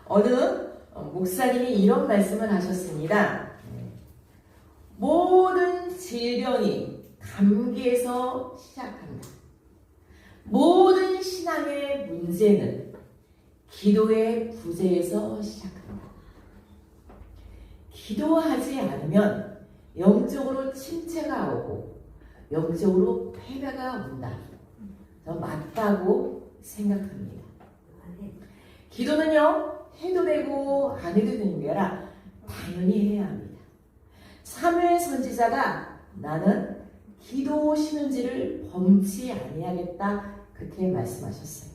어느 목사님이 이런 말씀을 하셨습니다. 모든 질병이 감기에서 시작한다. 모든 신앙의 문제는 기도의 부재에서 시작한다. 기도하지 않으면 영적으로 침체가 오고 영적으로 패배가 온다. 맞다고 생각합니다. 기도는요, 해도 되고 안 해도 되는 게 아니라 당연히 해야 합니다. 사무엘 선지자가 나는 기도 쉬는지를 범치 아니하겠다 그렇게 말씀하셨어요.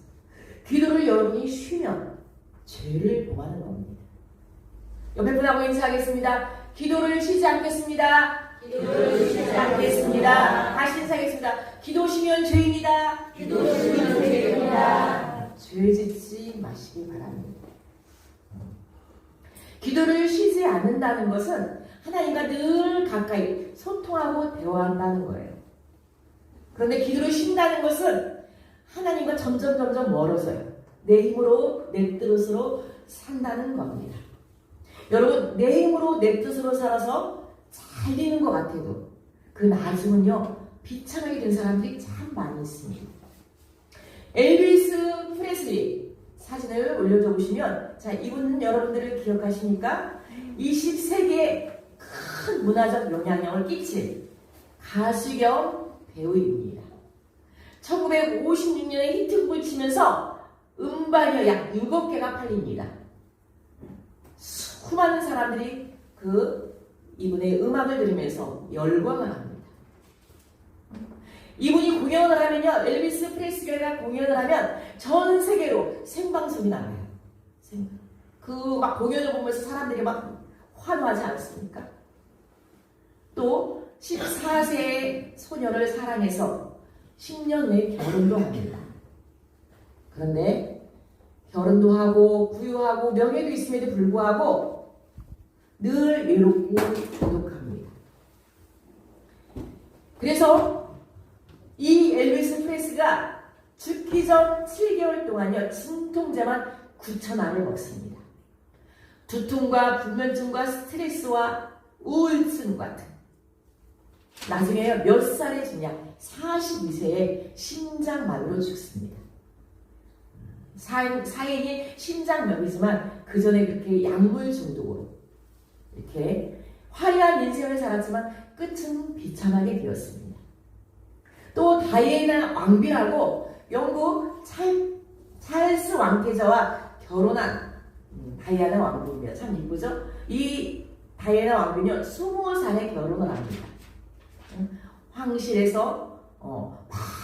기도를 여러분이 쉬면 죄를 범하는 겁니다. 옆에 분하고 인사하겠습니다. 기도를 쉬지 않겠습니다. 기도를 쉬지 않겠습니다. 다시 인사하겠습니다. 기도 쉬면 죄입니다. 기도 쉬면 죄입니다. 죄 짓지 마시기 바랍니다. 기도를 쉬지 않는다는 것은 하나님과 늘 가까이 소통하고 대화한다는 거예요. 그런데 기도를 쉰다는 것은 하나님과 점점 멀어져요. 내 힘으로 내 뜻으로 산다는 겁니다. 여러분, 내 힘으로 내 뜻으로 살아서 잘 되는 것 같아도 그 나중은요, 비참하게 된 사람들이 참 많이 있습니다. 엘비스 프레슬리 사진을 올려줘 보시면, 자, 이분 여러분들을 기억하십니까? 20세기에 큰 문화적 영향력을 끼친 가수 겸 배우입니다. 1956년에 히트곡을 치면서 음반이 약 7개가 팔립니다. 수많은 사람들이 이분의 음악을 들으면서 열광을 합니다. 이분이 공연을 하면요, 엘비스 프레슬리가 공연을 하면 전 세계로 생방송이 나가요. 막 공연을 보면서 사람들이 막 환호하지 않습니까? 또 14세의 소녀를 사랑해서 10년 후에 결혼도 합니다. 그런데 결혼도 하고 부유하고 명예도 있음에도 불구하고 늘 외롭고 고독합니다. 그래서 이 엘비스 프레슬리가 죽기 전 7개월 동안요, 진통제만 9,000알을 먹습니다. 두통과 불면증과 스트레스와 우울증 같은, 나중에 몇 살에 죽냐? 42세에 심장마비로 죽습니다. 사인이 심장마비지만 그 전에 그렇게 약물 중독으로 이렇게 화려한 인생을 살았지만 끝은 비참하게 되었습니다. 또 다이애나 왕비라고 영국 찰스 왕태자와 결혼한 다이애나 왕비입니다. 참 이쁘죠? 이 다이애나 왕비는 20살에 결혼을 합니다. 황실에서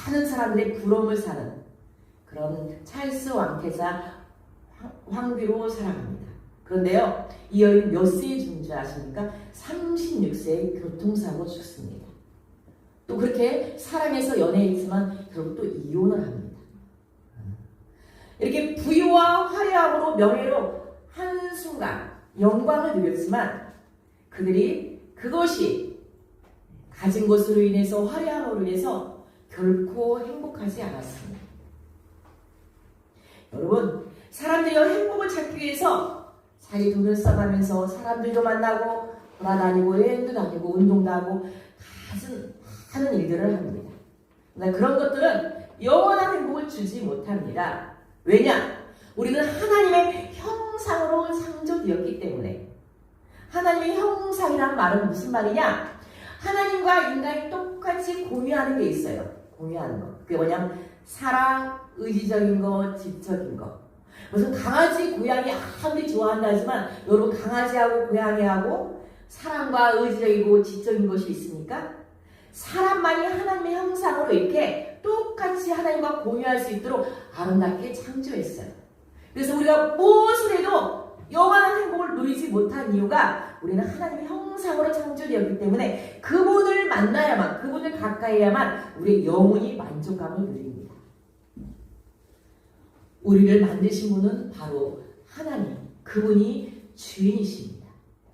많은 사람들의 부러움을 사는 그런 찰스 왕태자 황비로 살아갑니다. 그런데요, 이 여인 몇 세에 죽는 줄 아십니까? 36세에 교통사고 죽습니다. 또 그렇게 사랑해서 연애했지만 결국 또 이혼을 합니다. 이렇게 부유와 화려함으로 명예로 한순간 영광을 누렸지만 그것이 가진 것으로 인해서, 화려함으로 인해서 결코 행복하지 않았습니다. 여러분, 사람들이 행복을 찾기 위해서 자기 돈을 써가면서 사람들도 만나고 돌아다니고 여행도 다니고 운동도 하고 하는 일들을 합니다. 그런 것들은 영원한 행복을 주지 못합니다. 왜냐? 우리는 하나님의 형상으로 창조되었기 때문에. 하나님의 형상이란 말은 무슨 말이냐? 하나님과 인간이 똑같이 공유하는 게 있어요. 공유하는 거. 그게 뭐냐면 사랑, 의지적인 거, 지적인 거. 무슨 강아지, 고양이 아무리 좋아한다 하지만 여러분, 강아지하고 고양이하고 사랑과 의지적이고 지적인 것이 있습니까? 사람만이 하나님의 형상으로 이렇게 똑같이 하나님과 공유할 수 있도록 아름답게 창조했어요. 그래서 우리가 무엇을 해도 영원한 행복을 누리지 못한 이유가 우리는 하나님의 형상으로 창조되었기 때문에 그분을 만나야만, 그분을 가까이 해야만 우리의 영혼이 만족감을 누립니다. 우리를 만드신 분은 바로 하나님, 그분이 주인이십니다.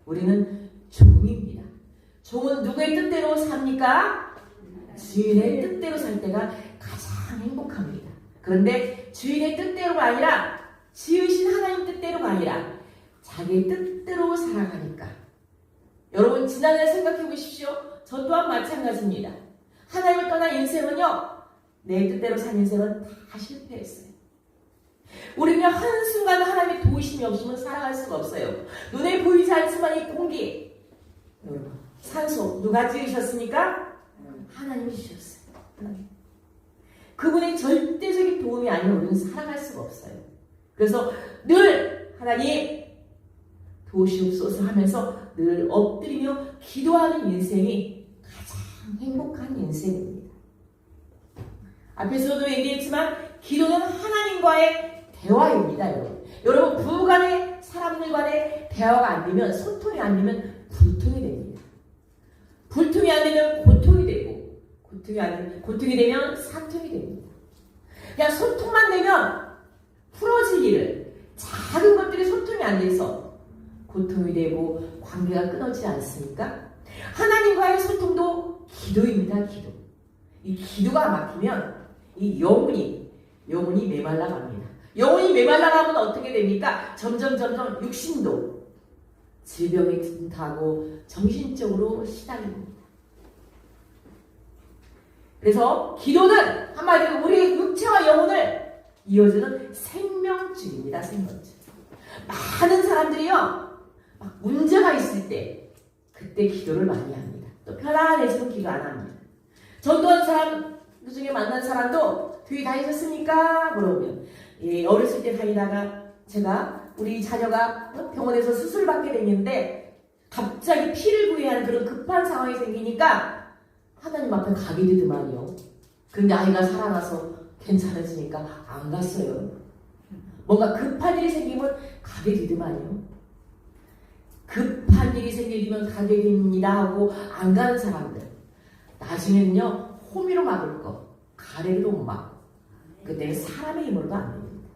우리는 종입니다. 종은 누구의 뜻대로 삽니까? 주인의 뜻대로 살 때가 가장 행복합니다. 그런데 주인의 뜻대로가 아니라 지으신 하나님 뜻대로 가야 아니라 자기 뜻대로 살아가니까. 여러분 지난해 생각해 보십시오. 저 또한 마찬가지입니다. 하나님을 떠난 인생은요, 내 뜻대로 산 인생은 다 실패했어요. 우리는 한순간 하나님의 도우심이 없으면 살아갈 수가 없어요. 눈에 보이지 않지만 이 공기, 여러분, 산소 누가 지으셨습니까? 하나님이 주셨어요. 그분의 절대적인 도움이 아니면 우리는 살아갈 수가 없어요. 그래서 늘 하나님 도우시옵소서 하면서 늘 엎드리며 기도하는 인생이 가장 행복한 인생입니다. 앞에서도 얘기했지만 기도는 하나님과의 대화입니다. 여러분 부부 간에 사람들 간에 대화가 안 되면, 소통이 안 되면 불통이 됩니다. 불통이 안 되면 고통이 되고, 고통이 되면 사통이 됩니다. 그냥 소통만 되면 풀어질 일을, 작은 것들이 소통이 안 돼서 고통이 되고 관계가 끊어지지 않습니까? 하나님과의 소통도 기도입니다. 기도. 이 기도가 막히면 이 영혼이 메말라 갑니다. 영혼이 메말라 가면 어떻게 됩니까? 점점 육신도 질병에 든다고 정신적으로 시달립니다. 그래서 기도는 한마디로 우리의 육체와 영혼을 이어주는 생명줄입니다. 생명줄. 많은 사람들이요, 막 문제가 있을 때 그때 기도를 많이 합니다. 또 편안해지면 기도 안 합니다. 전도한 사람 그 중에 만난 사람도 교회 다니셨습니까? 물어보면 어렸을 때 다니다가 제가 우리 자녀가 병원에서 수술을 받게 됐는데 갑자기 피를 구해야 하는 그런 급한 상황이 생기니까 하나님 앞에 가게 되더만요. 근데 아이가 살아나서 괜찮아지니까 안 갔어요. 뭔가 급한 일이 생기면 가게 되더만요. 급한 일이 생기면 가게 됩니다 하고 안 가는 사람들, 나중에는요 호미로 막을 거, 가래로 못 막고, 그때는 사람의 힘으로도 안 됩니다.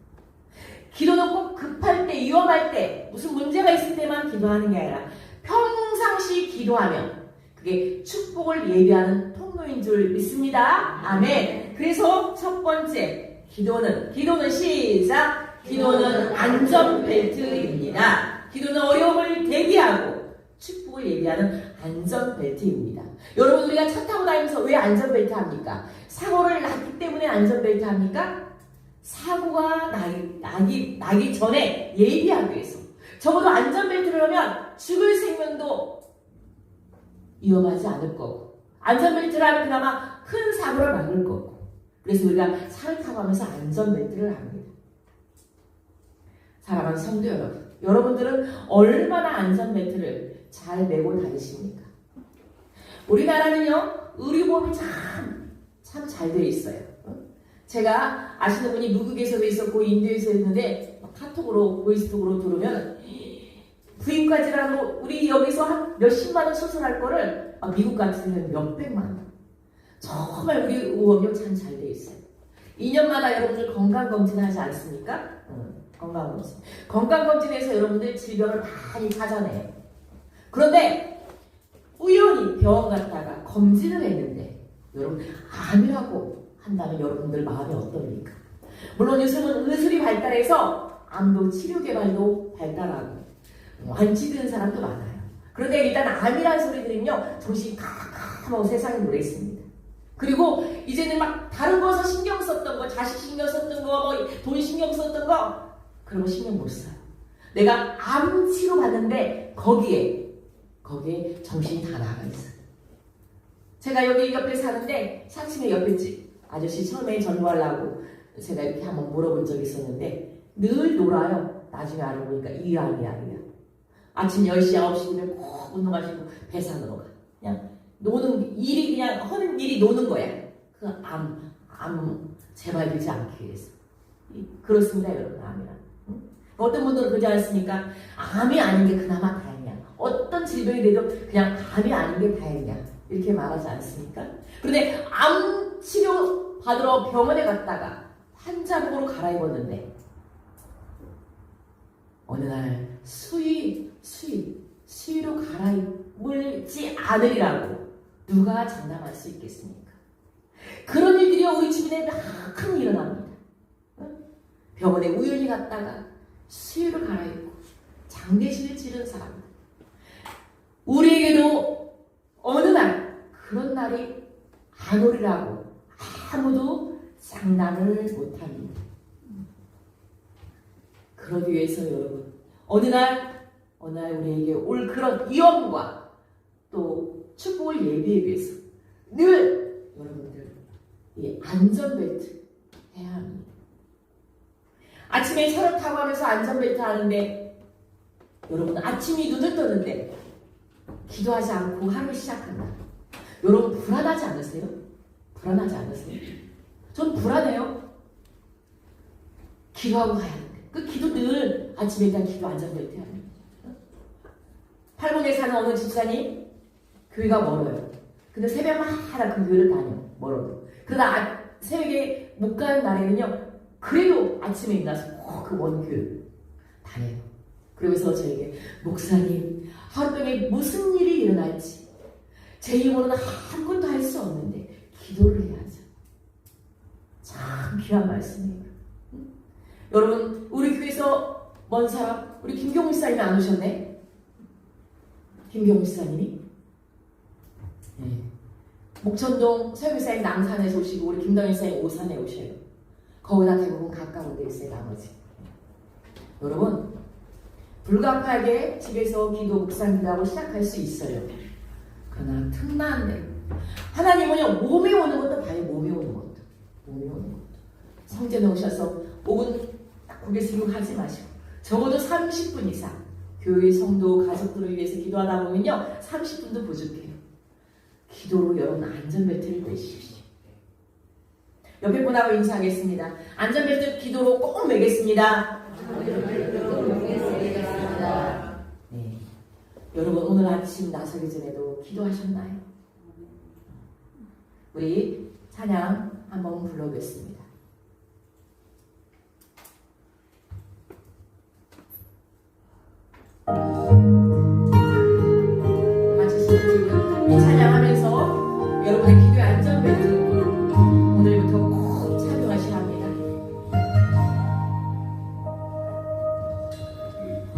기도는 꼭 급할 때, 위험할 때, 무슨 문제가 있을 때만 기도하는 게 아니라 평상시 기도하면 그게 축복을 예비하는 통로인 줄 믿습니다. 아멘. 그래서 첫 번째, 기도는 시작! 기도는 안전벨트입니다. 기도는 어려움을 대비하고 축복을 예비하는 안전벨트입니다. 여러분, 우리가 차 타고 다니면서 왜 안전벨트 합니까? 사고를 났기 때문에 안전벨트 합니까? 사고가 나기 전에 예비하기 위해서. 적어도 안전벨트를 하면 죽을 생명도 위험하지 않을 거고, 안전벨트를 하면 그나마 큰 사고를 막을 거고. 그래서 우리가 차를 타고 하면서 안전벨트를 합니다. 사랑하는 성도 여러분, 여러분들은 얼마나 안전벨트를 잘 매고 다니십니까? 우리나라는요, 의료보험이 참 잘 되어 있어요. 제가 아시는 분이 미국에서도 있었고 인도에서 있는데 카톡으로, 보이스톡으로 들으면 부인과 질환으로 우리 여기서 한 몇십만 원 수술할 거를 미국 같은 경우는 몇백만 원. 정말 우리 의료보험이 참 잘 되어 있어요. 2년마다 여러분들 건강검진 하지 않습니까? 건강검진. 건강검진에서 여러분들 질병을 많이 찾아내요. 그런데 우연히 병원 갔다가 검진을 했는데 여러분 암이라고 한다면 여러분들 마음이 어떻습니까? 물론 요즘은 의술이 발달해서 암도 치료 개발도 발달하고 완치되는 사람도 많아요. 그런데 일단 암이라는 소리 들으면요 정신이 캄캄하고 세상에 노래있습니다. 그리고 이제는 막 다른 거에서 신경 썼던 거, 자식 신경 썼던 거, 돈 신경 썼던 거, 그런 거 신경 못 써요. 내가 암 치료 받는데 거기에 정신이 다 나가 있어요. 제가 여기 옆에 사는데 4층에 옆에 집 아저씨 처음에 전도하려고 제가 이렇게 한번 물어본 적이 있었는데 늘 놀아요. 나중에 알아보니까 이암이야. 아침 10시, 9시 되면 꼭 운동하시고 배산으로 가. 그냥 노는 일이, 그냥 하는 일이 노는 거야. 그 암 재발 되지 않기 위해서. 그렇습니다, 여러분. 암이란. 응? 어떤 분들은 그러지 않습니까? 암이 아닌 게 그나마 다행이야. 어떤 질병이 돼도 그냥 암이 아닌 게 다행이야. 이렇게 말하지 않습니까? 그런데 암 치료 받으러 병원에 갔다가 환자복으로 갈아입었는데 어느 날 수의로 갈아입을지 않으리라고 누가 장담할 수 있겠습니까? 그런 일들이 우리 주변에 많이 일어납니다. 병원에 우연히 갔다가 수요를 갈아입고 장대신을 치른 사람. 우리에게도 어느 날 그런 날이 안 오리라고 아무도 장담을 못합니다. 그러기 위해서 여러분, 어느 날 우리에게 올 그런 위험과 또 축복을 예비하기 위해서 늘 여러분들 이 안전벨트 해야 합니다. 아침에 차를 타고 하면서 안전벨트 하는데 여러분 아침이 눈을 뜨는데 기도하지 않고 하루 시작한다. 여러분 불안하지 않으세요? 불안하지 않으세요? 전 불안해요. 기도하고 가야 하는데 그 기도 늘 아침에 일단 기도 안전벨트 해야 합니다. 팔봉에 사는 어느 집사님 교회가 멀어요. 근데 새벽마다 그 교회를 다녀. 멀어도. 그러다 새벽에 못 가는 날에는요. 그래도 아침에 일어나서 꼭 그 먼 교회 다녀요. 그러면서 저에게 목사님 하루병에 무슨 일이 일어날지 제 힘으로는 아무것도 할 수 없는데 기도를 해야죠. 참 귀한 말씀이에요. 응? 여러분 우리 교회에서 먼 사람 우리 김경우 목사님이 안 오셨네. 김경우 목사님이 목천동 서영사님 남산에서 오시고 우리 김동현 사님 오산에 오셔요. 거기다 대부분 가까운 데 있어요. 나머지 여러분 불가피하게 집에서 기도 묵상 기도하고 시작할 수 있어요. 그러나 틈나는데 하나님은요 몸에 오는 것도 봐요. 몸에 오는 것도 성전에 오셔서 5분 딱 고개 숙이고 하지 마시고 적어도 30분 이상 교회 성도 가족들을 위해서 기도하다 보면요 30분도 부족해요. 기도로 여러분 안전벨트를 매십시오. 옆에 분하고 인사하겠습니다. 안전벨트 기도로 꼭 매겠습니다. 네. 여러분 오늘 아침 나서기 전에도 기도하셨나요? 우리 찬양 한번 불러보겠습니다. 마치시면 지금 이 찬양하면서 여러분의 기도의 안전벨트 오늘부터 꼭 착용하셔야 합니다.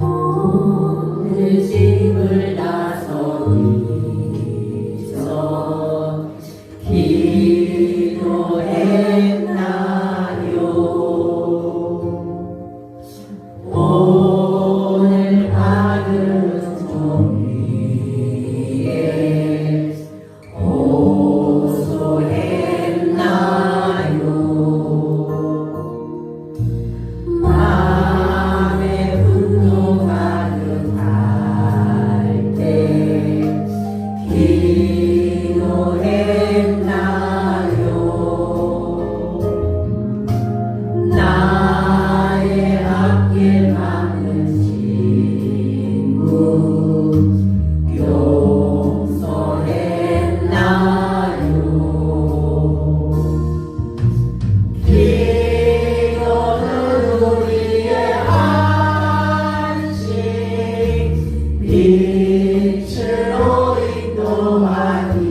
오늘 집을 나서기서 기도했나요? 오늘 받은 종이에 호소했나요? 마음에 분노 가득할 때 기도했나요? 나의 앞길 막는 친구 용서했나요? 기도는 우리의 안식 빛으로 인도하니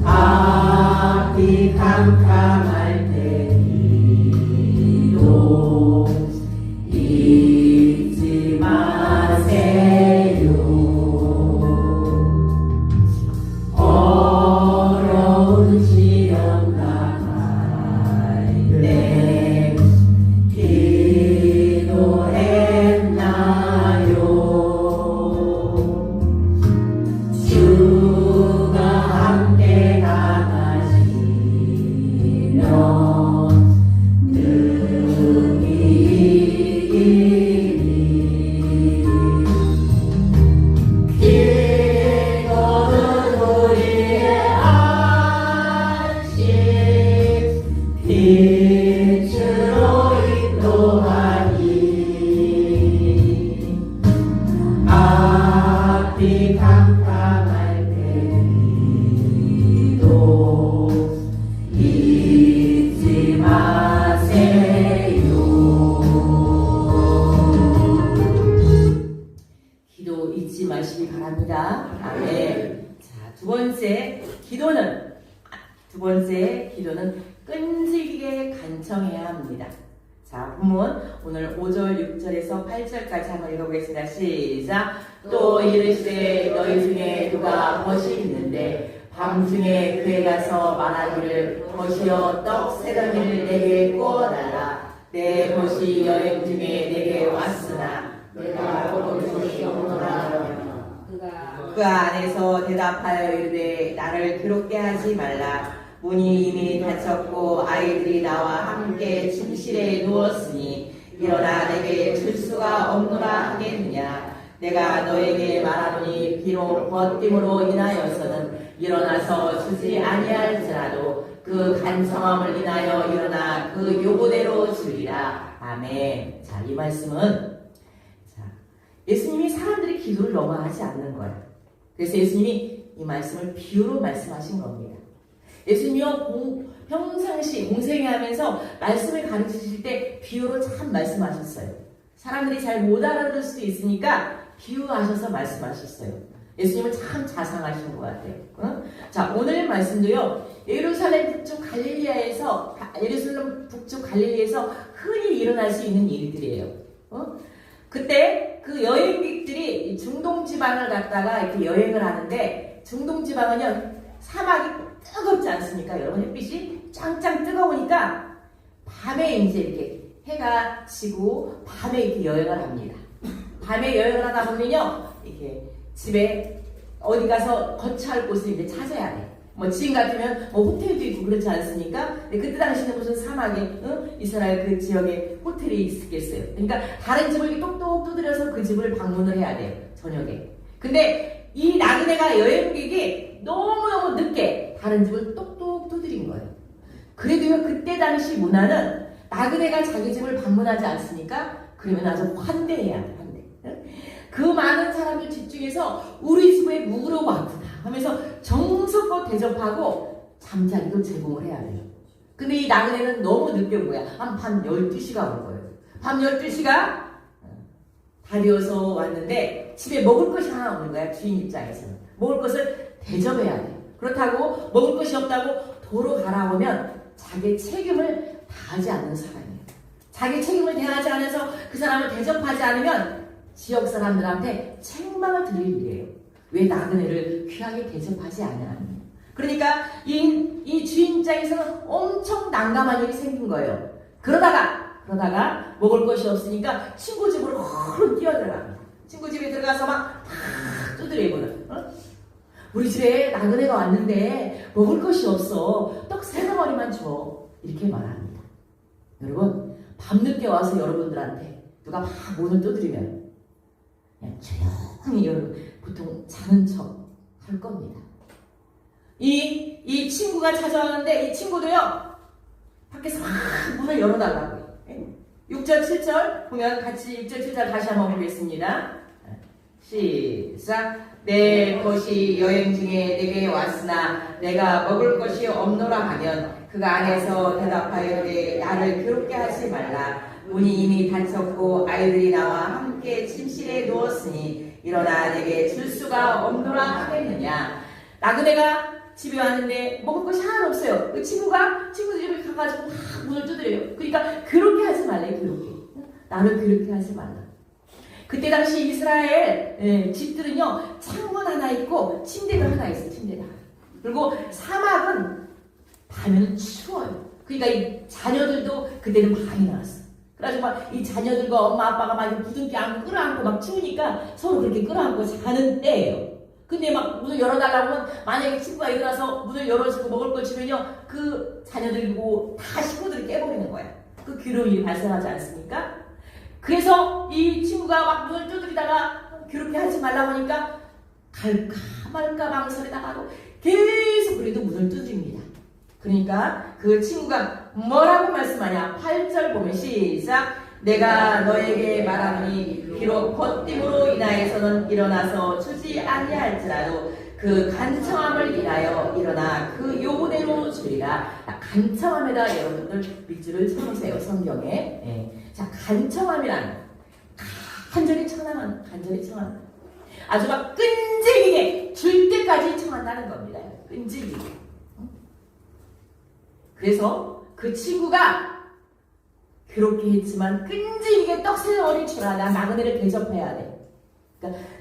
앞이 캄캄할 때 기도 잊지 마세요. 어려운 시험 당할 때 기도했나요? 주가 함께 강하시면 능히 이기리. 기도는 우리의 안식 빛으로 인도하니 앞이 캄캄할 때 기도 잊지 마세요. 기도 잊지 마시기 바랍니다. 아멘. 자, 두 번째 기도는 끈질기게 간청해야 합니다. 자, 본문 오늘 5절, 6절에서 8절까지 한번 읽어보겠습니다. 시작. 또 이르시되 너희 중에 누가 벗이 있는데 밤중에 그에 가서 말하기를 벗이여 떡 세 덩이를 내게 구워달라. 내 벗이 여행 중에 내게 왔으나 내가 먹을 것이 없노라. 그 안에서 대답하여 이르되 나를 괴롭게 하지 말라. 문이 이미 닫혔고 아이들이 나와 함께 침실에 누웠으니 일어나 내게 줄 수가 없노라 하겠느냐. 내가 너에게 말하노니 비록 벗김으로 인하여서는 일어나서 주지 아니할지라도 그 간청함을 인하여 일어나 그 요구대로 주리라. 아멘. 자, 이 말씀은 예수님이 사람들이 기도를 너무 하지 않는 거예요. 그래서 예수님이 이 말씀을 비유로 말씀하신 겁니다. 예수님이요 평상시 공생애 하면서 말씀을 가르치실 때 비유로 참 말씀하셨어요. 사람들이 잘 못 알아들을 수도 있으니까 비유하셔서 말씀하셨어요. 예수님은 참 자상하신 것 같아요. 어? 자, 오늘 말씀도요, 예루살렘 북쪽 갈릴리에서 흔히 일어날 수 있는 일들이에요. 그때 그 여행객들이 중동 지방을 갔다가 이렇게 여행을 하는데, 중동 지방은요 사막이 뜨겁지 않습니까? 여러분, 햇빛이 짱짱 뜨거우니까 밤에 이제 이렇게 해가 지고 밤에 이렇게 여행을 합니다. 밤에 여행을 하다 보면요, 이렇게 집에 어디 가서 거처할 곳을 이제 찾아야 돼. 뭐 지금 같으면 뭐 호텔도 있고 그렇지 않습니까? 근데 그때 당시에는 무슨 사막에 이스라엘 그 지역에 호텔이 있었겠어요. 그러니까 다른 집을 똑똑 두드려서 그 집을 방문을 해야 돼요, 저녁에. 근데 이 나그네가 여행객이 너무너무 늦게 다른 집을 똑똑 두드린 거예요. 그래도요, 그때 당시 문화는 나그네가 자기 집을 방문하지 않습니까? 그러면 아주 환대해야 돼, 환대. 그 많은 사람들 집중해서 우리 집에 누구로 왔구나 하면서 정성껏 대접하고 잠자리도 제공을 해야 돼요. 근데 이 나그네는 너무 늦게 온 거야. 한 밤 12시가 온 거예요. 밤 12시가 다리어서 왔는데 집에 먹을 것이 하나 없는 거야, 주인 입장에서는. 먹을 것을 대접해야 돼요. 그렇다고 먹을 것이 없다고 도로 가라오면 자기 책임을 다하지 않는 사람이에요. 자기 책임을 다하지 않아서 그 사람을 대접하지 않으면 지역 사람들한테 책망을 드릴 일이에요. 왜 나그네를 귀하게 대접하지 않느냐. 그러니까 이 주인 입장에서는 엄청 난감한 일이 생긴 거예요. 그러다가 먹을 것이 없으니까 친구 집으로 얼른 뛰어들어갑니다. 친구 집에 들어가서 막 두드리고는 우리 집에 나그네가 왔는데 먹을 것이 없어. 떡 3덩어리만 줘. 이렇게 말합니다. 여러분, 밤늦게 와서 여러분들한테 누가 막 문을 두드리면 그냥 조용히 여러분 보통 자는 척 할 겁니다. 이 친구가 찾아왔는데 이 친구도요, 밖에서 막 문을 열어달라고요. 6절, 7절 보면 같이 6절, 7절 다시 한번 보겠습니다. 시작. 내 벗이 여행 중에 내게 왔으나 내가 먹을 것이 없노라 하면 그가 안에서 대답하여 나를 괴롭게 하지 말라. 문이 이미 닫혔고 아이들이 나와 함께 침실에 누웠으니 일어나 내게 줄 수가 없노라 하겠느냐. 나그네가 집에 왔는데 먹을 것이 하나도 없어요. 그 친구가 친구 집에 가가지고 막 문을 두드려요. 그러니까 그렇게 하지 말래. 그렇게 나를 그렇게 하지 말라. 그때 당시 이스라엘 집들은요, 창문 하나 있고 침대가 하나 있어요. 침대가. 그리고 사막은 밤에는 추워요. 그러니까 이 자녀들도 그때는 밤이 나왔어. 그래가지고 막 이 자녀들과 엄마 아빠가 막 부둥켜 안고 끌어안고 막 추우니까 서로 그렇게 끌어안고 자는 때예요. 근데 막 문을 열어달라고 하면 만약에 친구가 일어나서 문을 열어주고 먹을 걸 주면요, 그 자녀들이고 다 식구들이 깨버리는 거야. 그 괴로운 일이 발생하지 않습니까? 그래서 이 친구가 막 문을 두드리다가 괴롭게 하지 말라고 하니까 갈까 말까 망설이다가도 계속 그래도 문을 두드립니다. 그러니까 그 친구가 뭐라고 말씀하냐. 8절 보면 시작. 내가 너에게 말하니 비록 벗김으로 인하여서는 일어나서 주지 아니할지라도 그 간청함을 인하여 일어나 그 요구대로 주리라. 간청함에다 여러분들 밑줄을 쳐보세요, 성경에. 자, 간청함이란 간절히 청하는, 간절히 청하는, 아주 막 끈질기게 줄 때까지 청한다는 겁니다. 끈질기게. 그래서 그 친구가 그렇게 했지만 끈질기게 떡새어린 줄아 나 나그네를 대접해야 돼.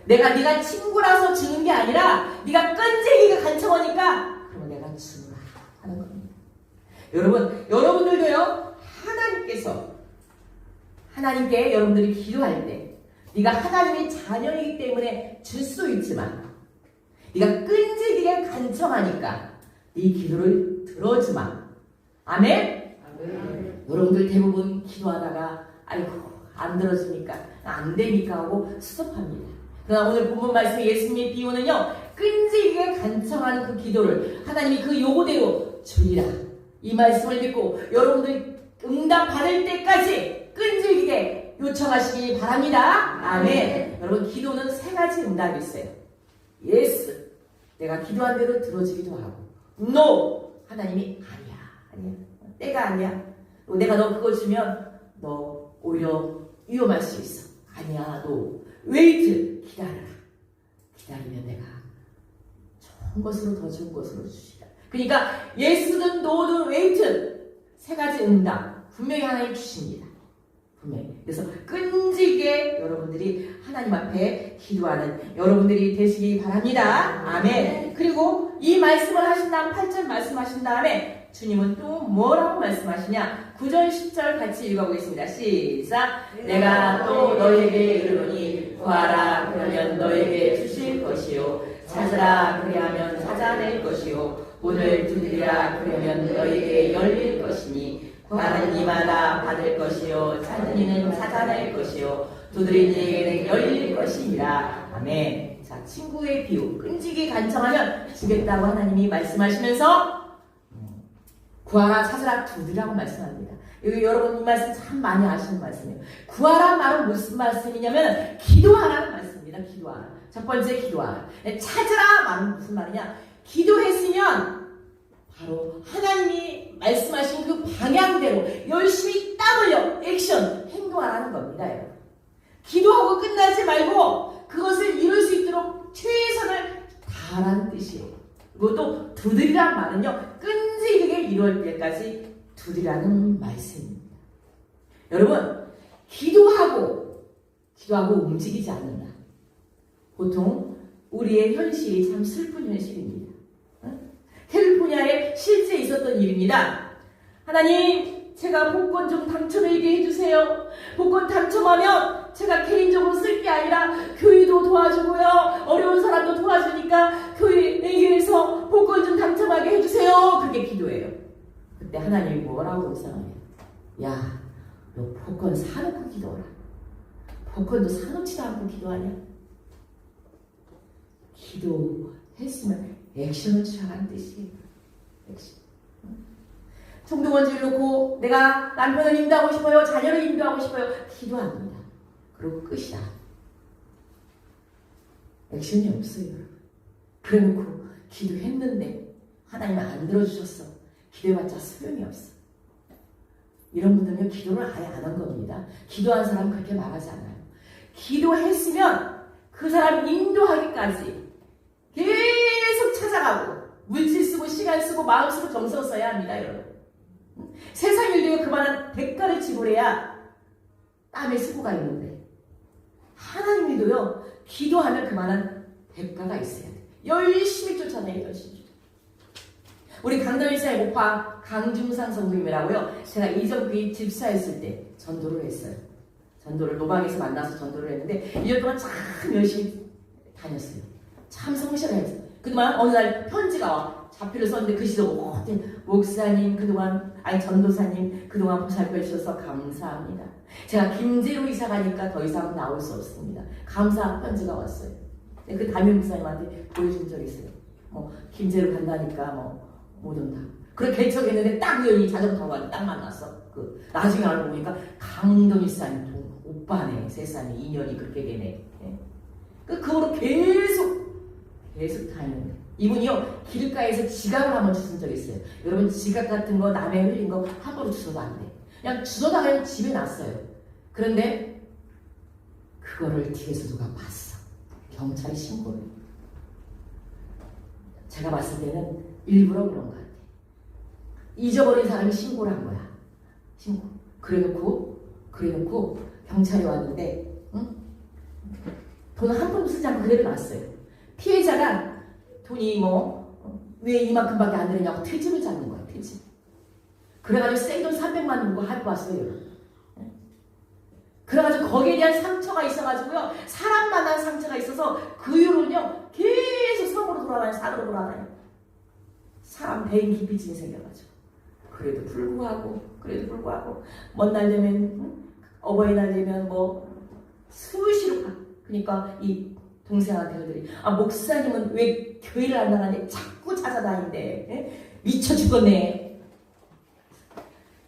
그러니까 네가 친구라서 주는 게 아니라 네가 끈질기게 간청하니까 그러면 내가 주노라 하는 겁니다. 여러분들도요 하나님께 여러분들이 기도할 때 네가 하나님의 자녀이기 때문에 줄 수 있지만 네가 끈질기게 간청하니까 네 기도를 들어주마. 아멘? 아멘. 여러분들 대부분 기도하다가 아이고 안 들어주니까 안 되니까 하고 수습합니다. 그러나 오늘 본문 말씀의 예수님의 비유는요 끈질기게 간청하는 그 기도를 하나님이 그 요구대로 주리라. 이 말씀을 믿고 여러분들이 응답 받을 때까지 끈질기게 요청하시기 바랍니다. 아멘. 여러분 기도는 세 가지 응답이 있어요. 예스, 내가 기도한 대로 들어주기도 하고 노, 하나님이 아니야 때가 아니야. 내가 너 그거 주면 너 오히려 위험할 수 있어. 아니야 노, 웨이트, 기다리면 내가 좋은 것으로 더 좋은 것으로 주시라. 그러니까 예스든 노든 웨이트 세 가지 응답 분명히 하나님 주십니다. 분명히. 그래서 끈질기게 여러분들이 하나님 앞에 기도하는 여러분들이 되시기 바랍니다. 아멘. 그리고 이 말씀을 하신 다음 8절 말씀하신 다음에 주님은 또 뭐라고 말씀하시냐 9절 10절 같이 읽어보겠습니다. 시작. 내가 또 너에게 이르노니 구하라 그러면 너에게 주실 것이요 찾으라 그리하면 찾아낼 것이요 문을 두드리라 그러면 너에게 열릴 것이니 구하는 이마다 받을 것이요 찾는 이는 찾아낼 것이요 두드리는 이에게는 열릴 것이니라. 아멘. 자, 친구의 비유 끈질기게 간청하면 주겠다고 하나님이 말씀하시면서 구하라 찾으라 두드리라고 말씀합니다. 여기 여러분 이 말씀 참 많이 아시는 말씀이에요. 구하라 말은 무슨 말씀이냐면 기도하라는 말씀입니다. 기도하라. 첫 번째 기도하라. 찾으라 말은 무슨 말이냐 기도했으면 바로 하나님이 말씀하신 그 방향대로 열심히 땀 흘려 액션 행동하라는 겁니다. 여러분. 기도하고 끝나지 말고 그것을 이룰 수 있도록 최선을 다하라는 뜻이에요. 그리고 또 두드리란 말은요 끈질기게 이룰 때까지 두드리라는 말씀입니다. 여러분 기도하고 움직이지 않는다. 보통 우리의 현실이 참 슬픈 현실입니다. 캘리포니아에 실제 있었던 일입니다. 하나님 제가 복권 좀 당첨되게 해주세요. 복권 당첨하면 제가 개인적으로 쓸 게 아니라 교회도 도와주고요 어려운 사람도 도와주니까 교회에서 복권 좀 당첨하게 해주세요. 그게 기도예요. 그때 하나님이 뭐라고 묵상해요? 야, 너 복권 사놓고 기도하라. 복권도 사놓지도 않고 기도하냐? 기도했으면 액션을 취하라는 뜻이에요. 액션. 총동원지를 놓고 내가 남편을 인도하고 싶어요. 자녀를 인도하고 싶어요. 기도합니다. 그리고 끝이야. 액션이 없어요. 그래놓고 기도했는데 하나님은 안 들어주셨어. 기도해봤자 소용이 없어. 이런 분들은 기도를 아예 안 한 겁니다. 기도한 사람은 그렇게 말하지 않아요. 기도했으면 그 사람 인도하기까지 계속 찾아가고 물질 쓰고 시간 쓰고 마음 쓰고 정성 써야 합니다. 여러분. 세상 일들에 그만한 대가를 지불해야 땀의 수고가 있는데 하나님이도요 기도하면 그만한 대가가 있어야 돼. 열심히 쫓아내요. 열심히. 우리 강남일사의 목파 강중상 성도님이라고요. 제가 이정비 집사했을 때 전도를 했어요. 전도를 노방에서 만나서 전도를 했는데 1년 동안 참 열심히 다녔어요. 참 성실을 했어요. 그동안 어느 날 편지가 와. 자필을 썼는데 글씨도 목사님 그동안 전도사님 그동안 보살펴 주셔서 감사합니다. 제가 김제로 이사 가니까 더 이상 나올 수 없습니다. 감사 편지가 왔어요. 그 담임 목사님한테 보여준 적이 있어요. 김제로 간다니까 못 온다. 그렇게 개척했는데 딱 우연히 자전거 타고 가서 딱 만났어. 나중에 알고 보니까 강동 일사님 오빠네. 세상에 인연이 그렇게 되네. 그 후로 계속 다니는데 이분이요 길가에서 지갑을 한번 주신 적이 있어요. 여러분 지갑 같은 거 남의 흘린 거 함부로 주워도 안 돼. 그냥 주워다가 그냥 집에 놨어요. 그런데 그거를 뒤에서 누가 봤어. 경찰에 신고를. 제가 봤을 때는 일부러 그런 것 같아. 잊어버린 사람이 신고를 한 거야. 신고. 그래놓고 경찰이 왔는데, 응? 돈을 한 푼도 쓰지 않고 그대로 놨어요. 피해자가 돈이 왜 이만큼밖에 안 되느냐고 트집을 잡는 거야, 트집. 그래가지고 생돈 300만 원 주고 합의 왔어요. 그래가지고 거기에 대한 상처가 있어가지고요, 사람 만난 상처가 있어서 그 이후로는요 계속 섬으로 돌아다녀, 산으로 돌아다녀. 사람 배인 기피증이 생겨가지고. 그래도 불구하고 먼 날 되면, 어버이날 되면 수시로 가. 그러니까 이 동생한테 그들이, 목사님은 왜 교회를 안 나가니 자꾸 찾아다니는데, 미쳐 죽겠네.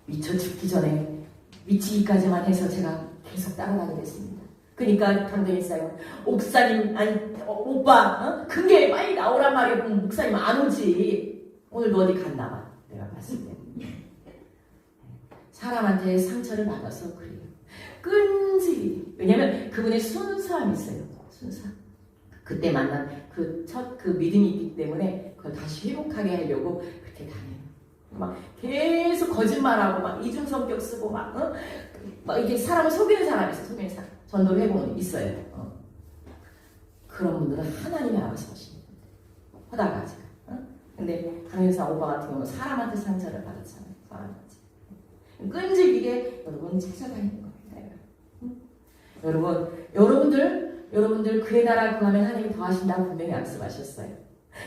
미쳐 죽기 전에 미치기까지만 해서 제가 계속 따라다니겠습니다. 그러니까 강도일사요, 목사님, 오빠, 근게 빨리 나오란 말이야. 그럼 목사님 안 오지. 오늘도 어디 갔나 봐. 내가 봤을 때. 사람한테 상처를 받아서 그래요. 끈질기. 왜냐면 그분의 순수함이 있어요. 순수함. 그때 만난 그 믿음이 있기 때문에 그걸 다시 회복하게 하려고 그렇게 다녀요. 막 계속 거짓말하고 막 이중성격 쓰고 막 이렇게 사람을 속이는 사람이 있어요. 속이는 사람. 전도 회복은 있어요. 그런 분들은 하나님의 아버지 하십니다. 하다가 제가. 근데 강윤사 오빠 같은 경우는 사람한테 상처를 받았잖아요. 사람한테. 끈질기게 여러분 찾아다니는 겁니다. 여러분들 그의 나라 구하면 하나님이 더하신다고 분명히 약속하셨어요.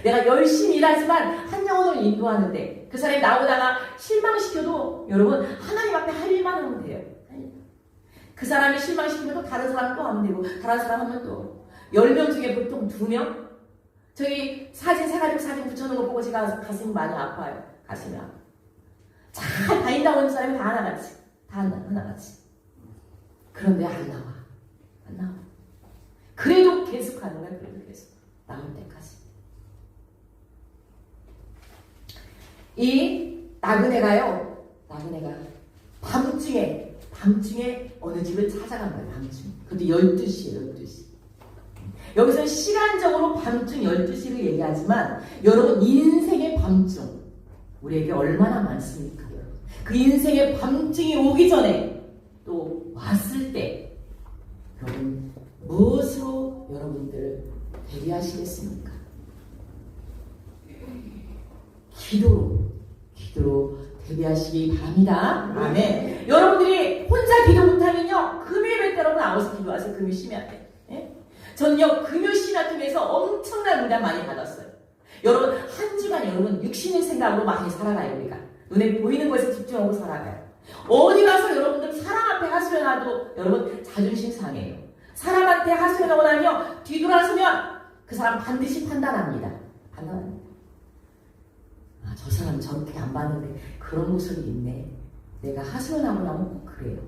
내가 열심히 일하지만 한 영혼을 인도하는데 그 사람이 나오다가 실망시켜도 여러분 하나님 앞에 할 일만 하면 돼요. 그 사람이 실망시키면 또 다른 사람 또 하면 되고, 다른 사람 하면 또 10명 중에 보통 2명? 저기 사진 사가지고 사진 붙여놓은 거 보고 제가 가슴이 많이 아파요. 가슴이 아파. 잘 다닌다고 하는 사람이 다 하나같이. 다 하나같이. 그런데 안 나와. 그래도 계속 하는 거야. 그래도 계속. 나올 때까지. 이 나그네가 밤중에 어느 집을 찾아간 거예요. 밤중에. 그것도 12시. 여기서 시간적으로 밤중 12시를 얘기하지만 여러분 인생의 밤중 우리에게 얼마나 많습니까? 그 인생의 밤중이 오기 전에 또 왔을 때 여러분 무엇으로 여러분들 대비하시겠습니까? 기도로 대비하시기 바랍니다. 아멘. 여러분들이 혼자 기도 못하면요 금요일 때 여러분 나와서 기도하세요. 금요 심야 때. 저는요 금요 심야 통해서 엄청난 응답 많이 받았어요. 여러분 한 주간 여러분 육신의 생각으로 많이 살아가요. 우리가 눈에 보이는 것에 집중하고 살아가요. 어디 가서 여러분들 사람 앞에 하소연하도 여러분 자존심 상해요. 사람한테 하소연하고 나면 뒤돌아서면 그 사람 반드시 판단합니다. 저 사람 저렇게 안 봤는데 그런 모습이 있네. 내가 하소연하고 나면 꼭 그래요.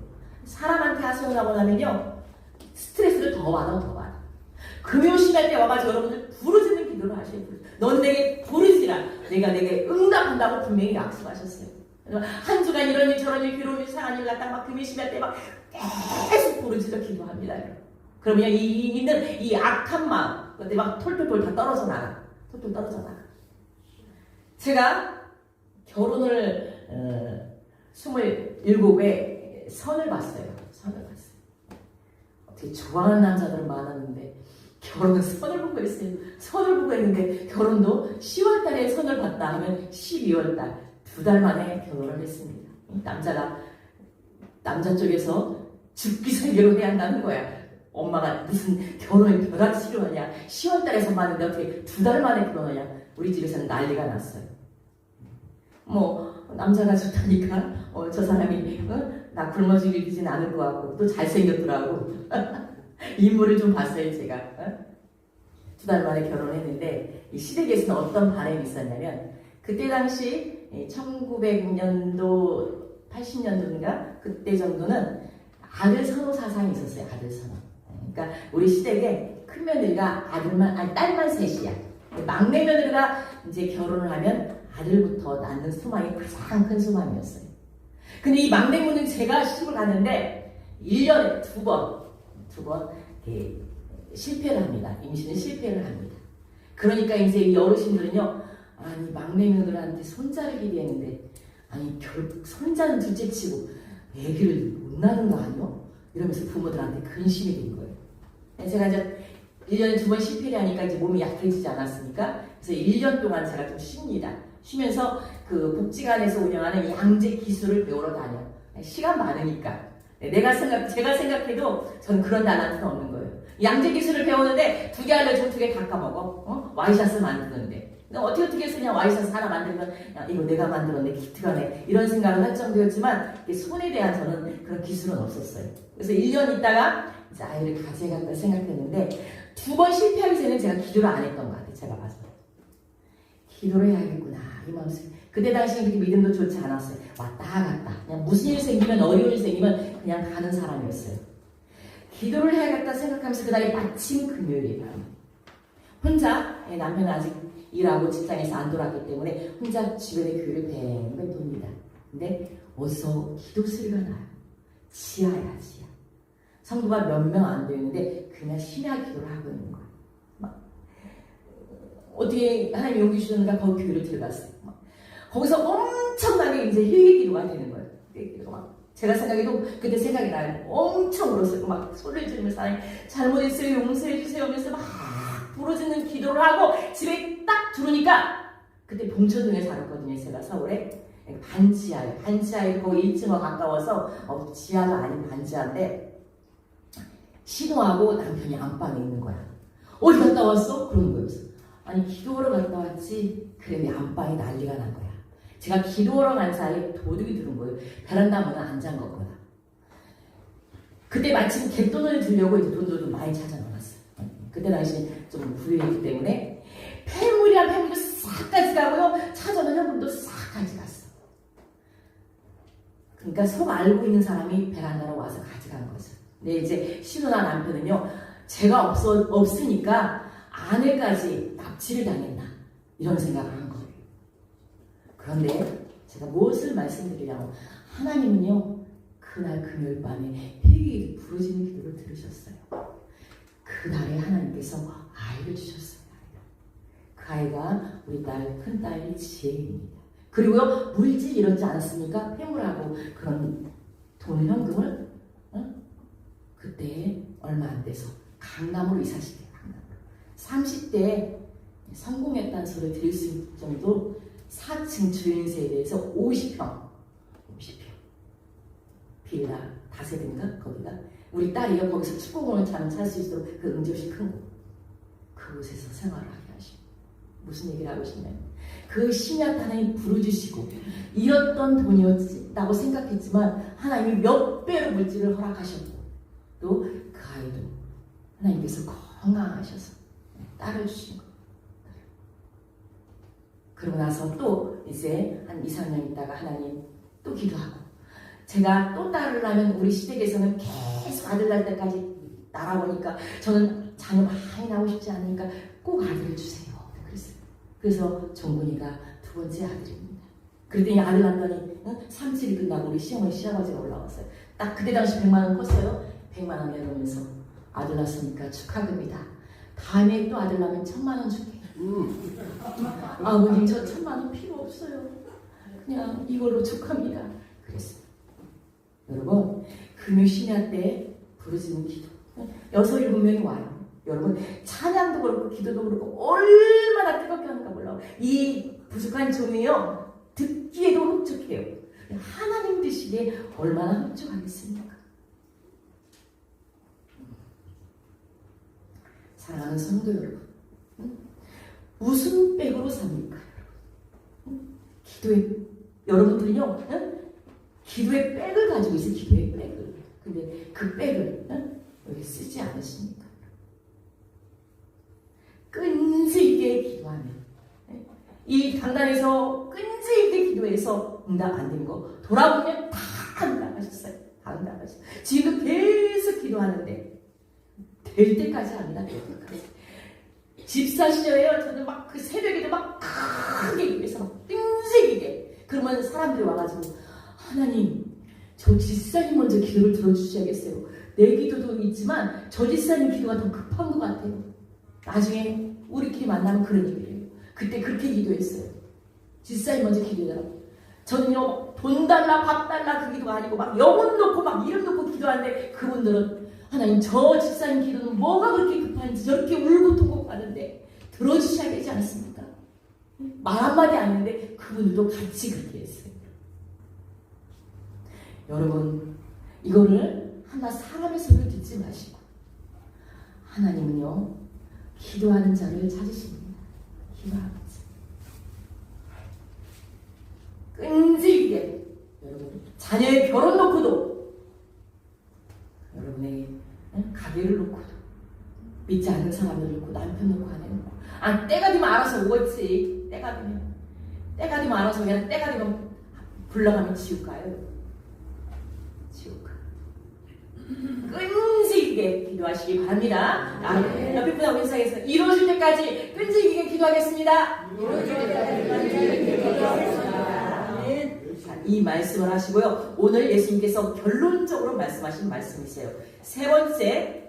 사람한테 하소연하고 나면요 스트레스를 더 받아. 금요 시간 때 와가지고 여러분들 부르짖는 기도를 하셔야 돼요. 넌 내게 부르짖으라. 내가 내게 응답한다고 분명히 약속하셨어요. 한 주간 이런 일 저런 일 괴로운 일 상한 일 갖다가 막 금요 시간 때 막 계속 부르짖어 기도합니다. 그러면 있는 이 악한 마음 근데 막 톨톨 다 떨어져 나가. 제가 결혼을 27에 선을 봤어요. 어떻게 좋아하는 남자들은 많았는데 결혼은 선을 보고 했어요. 선을 보고 했는데 결혼도 10월 달에 선을 봤다 하면 12월 달 2달 만에 결혼을 했습니다. 남자 쪽에서 죽기 전에 결혼해야 한다는 거야. 엄마가 무슨 결혼을 벼락치료 하냐. 10월 달에 선 봤는데 어떻게 2달 만에 결혼하냐. 우리 집에서는 난리가 났어요. 남자가 좋다니까 저 사람이 나 굶어 죽이진 않을 것 같고 또 잘생겼더라고. 인물을 좀 봤어요. 제가 2달 만에 결혼했는데 이 시댁에서는 어떤 바람이 있었냐면 그때 당시 1900년도 80년도인가 그때 정도는 아들 선호 사상이 있었어요. 아들 선호. 그러니까 우리 시댁에 큰 며느리가 딸만 셋이야. 막내 며느리가 이제 결혼을 하면 아들부터 낳는 수망이 가장 큰 수망이었어요. 근데 이 막내 며느리 제가 시집을 갔는데 1년에 두 번 실패를 합니다. 임신은 실패를 합니다. 그러니까 이제 이 어르신들은요, 막내 며느리한테 손자를 기대했는데, 결국 손자는 둘째치고 아기를 못 낳는 거 아니요? 이러면서 부모들한테 근심이 된 거예요. 제가 이제 1년에 2번 실패를 하니까 이제 몸이 약해지지 않았습니까? 그래서 1년 동안 제가 좀 쉽니다. 쉬면서 그 복지관에서 운영하는 양재 기술을 배우러 다녀. 시간 많으니까. 제가 생각해도 저는 그런 달란트는 없는 거예요. 양재 기술을 배우는데 2개 알려주면 2개 다 까먹어. 와이샷을 만드는데. 어떻게 해서 그냥 와이샷 하나 만들면 야, 이거 내가 만들었네, 기특하네 이런 생각을 할 정도였지만 손에 대한 저는 그런 기술은 없었어요. 그래서 1년 있다가 이제 아이를 가져야겠다 생각했는데 2번 실패하기 전에 제가 기도를 안 했던 것 같아요. 제가 봐서 기도를 해야겠구나 이 마음속에. 그때 당시에 그렇게 믿음도 좋지 않았어요. 왔다 갔다 그냥 무슨 일 생기면 어려운 일 생기면 그냥 가는 사람이었어요. 기도를 해야겠다 생각하면서 그날이 마침 금요일이에요. 혼자 남편은 아직 일하고 직장에서 안 돌아왔기 때문에 혼자 주변의 교회를 뱅뱅 돕니다. 근데 어디서 기도 소리가 나요. 지하야 지하. 성도가 몇 명 안 되는데 그냥 심야 기도를 하고 있는 거예요. 막 어떻게 하나님 용기 주셨는가 거기 교회를 들어갔어요. 막 거기서 엄청나게 이제 회개 기도가 되는 거예요. 회개 기도가 막 제가 생각해도 그때 생각이 나요. 엄청 울었어요. 막 소리를 지르면서 하나님 잘못했어요 용서해 주세요 하면서 막 부르짖는 기도를 하고 집에 딱 들어오니까 그때 봉천동에 살았거든요. 제가 서울에 반지하에 거기 1층과 가까워서 지하가 아닌 반지하인데 신호하고 남편이 안방에 있는 거야. 어디 갔다 왔어? 그러는 거예요. 아니 기도하러 갔다 왔지. 그래 내 안방이 난리가 난 거야. 제가 기도하러 간 사이에 도둑이 들은 거예요. 베란다 문을 안 잠궜거나. 그때 마침 갯돈을 주려고 이제 돈도 좀 많이 찾아 넣었어요. 그때 당시 좀 부유했기 때문에 폐물도 싹 가져가고요. 찾아놓은 현금도 싹 가져갔어. 그러니까 속 알고 있는 사람이 베란다로 와서 가져간 거죠. 근데 이제 신우나 남편은요. 제가 없으니까 아내까지 납치를 당했나 이런 생각을 한 거예요. 그런데 제가 무엇을 말씀드리려고 하나님은요. 그날 금요일 밤에 회개에 부르짖는 기도를 들으셨어요. 그날에 하나님께서 아이를 주셨어요. 그 아이가 우리 딸, 큰딸이 지혜입니다. 그리고요 물질 이러지 않았습니까? 폐물하고 그런 돈 현금을 그때 얼마 안 돼서 강남으로 이사시켜요. 강남으로 30대에 성공했다는 소리를 들을 수 있을 정도 4층 주인세에 대해서 50평 빌라 다세대인가 거기가 우리 딸이요 거기서 축구공을 찰 수 있도록 그 응접실 큰 곳 그곳에서 생활을 하게 하시고 무슨 얘기를 하고 싶냐면 그 심야 하나님 부르주시고 잃었던 돈이었다고 생각했지만 하나님이 몇 배로 물질을 허락하셨고 또 그 아이도 하나님께서 건강하셔서 딸을 주신 거예요. 그러고 나서 또 이제 한 2, 3년 있다가 하나님 또 기도하고 제가 또 딸을 낳으면 우리 시댁에서는 계속 아들 낳을 때까지 날아보니까 저는 자녀 많이 낳고 싶지 않으니까 꼭 아들을 주세요. 그랬어요. 그래서 종근이가 2번째 아들입니다. 그랬더니 아들 낳더니 3칠이 끝나고 우리 시어머니가 올라왔어요. 딱 그때 당시 100만 원 컸어요. 100만 원 내놓으면서 아들 낳았으니까 축하드립니다. 다음에 또 아들 낳으면 1000만 원 줄게요. 아버님 저 1000만 원 필요 없어요. 그냥 이걸로 축하합니다. 그랬어요. 여러분 금요 심야 때 부르짖는 기도 6, 7명이 와요. 여러분 찬양도 그렇고 기도도 그렇고 얼마나 뜨겁게 하는가 몰라요. 이 부족한 종이요 듣기에도 흡족해요. 하나님 드시기에 얼마나 흡족하겠습니까? 사랑하는 성도 여러분 무슨 백으로 삽니까? 기도에 여러분들은요 기도의 백을 가지고 있어요. 기도의 백을. 근데 그 백을 왜 쓰지 않으십니까? 끈질기게 기도하면 이 강단에서 끈질기게 기도해서 응답 안 된 거 돌아보면 다 응답하셨어요. 다 응답하셨어요. 지금 계속 기도하는데 될 때까지 합니다. 될 때까지. 집사 시절에요. 저는 막 그 새벽에도 막 크게 기도해서 막 끈질기게 그러면 사람들이 와가지고 하나님 저 집사님 먼저 기도를 들어주셔야겠어요. 내 기도도 있지만 저 집사님 기도가 더 급한 것 같아요. 나중에 우리끼리 만나면 그런 얘기를 해요. 그때 그렇게 기도했어요. 집사님 먼저 기도해달라고. 저는요 돈 달라 밥 달라 그 기도가 아니고 막 영혼 놓고 막 이름 놓고 기도하는데 그분들은 하나님 저 집사님 기도는 뭐가 그렇게 급한지 저렇게 울고 통곡하는데 들어주셔야 되지 않습니까? 말 한마디 안 했는데 그분들도 같이 그렇게 했어요. 여러분 이거를 하나 사람의 소리를 듣지 마시고 하나님은요 기도하는 자를 찾으십니다. 기도하는 자. 끈질기게 여러분 자녀의 결혼 놓고도 여러분의 가게를 놓고도 믿지 않는 사람들 놓고 남편 놓고 아내 놓고 때가 되면 알아서 오겠지. 때가 되면 알아서 그냥 때가 되면 불러가면 지옥가요. 지옥가. 끈질기게 기도하시기 바랍니다. 옆에 분하고 인사해서 이루어질 때까지 끈질기게 기도하겠습니다. 이루어질 때까지 끈질기게 기도하겠습니다. 자, 이 말씀을 하시고요. 오늘 예수님께서 결론적으로 말씀하신 말씀이세요. 세 번째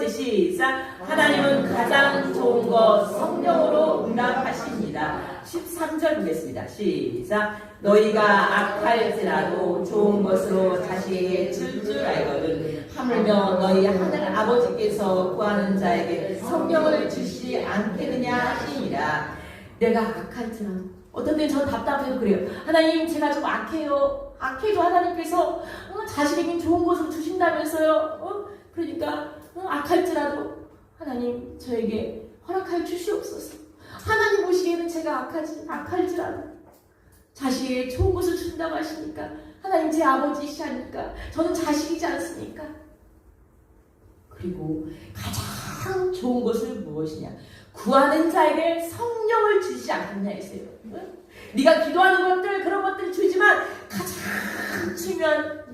시작. 하나님은 가장 좋은 것 성령으로 응답하십니다. 13절 보겠습니다. 시작. 너희가 악할지라도 좋은 것으로 자식에게 줄 줄 알거든 하물며 너희 하늘 아버지께서 구하는 자에게 성령을 주시지 않겠느냐 하시니라. 내가 악할지라도 어떤 때는 저는 답답해도 그래요. 하나님 제가 좀 악해요. 악해도 하나님께서 자식에게 좋은 것을 주신다면서요. 그러니까 악할지라도 하나님 저에게 허락하여 주시옵소서. 하나님 보시기에는 제가 악할지라도 자식에게 좋은 것을 준다고 하시니까 하나님 제 아버지시하니까 저는 자식이지 않습니까? 그리고 가장 좋은 것은 무엇이냐? 구하는 자에게 성령을 주시지 않겠냐 했어요. 네가 기도하는 것들 그런 것들 주지만 가장 중요한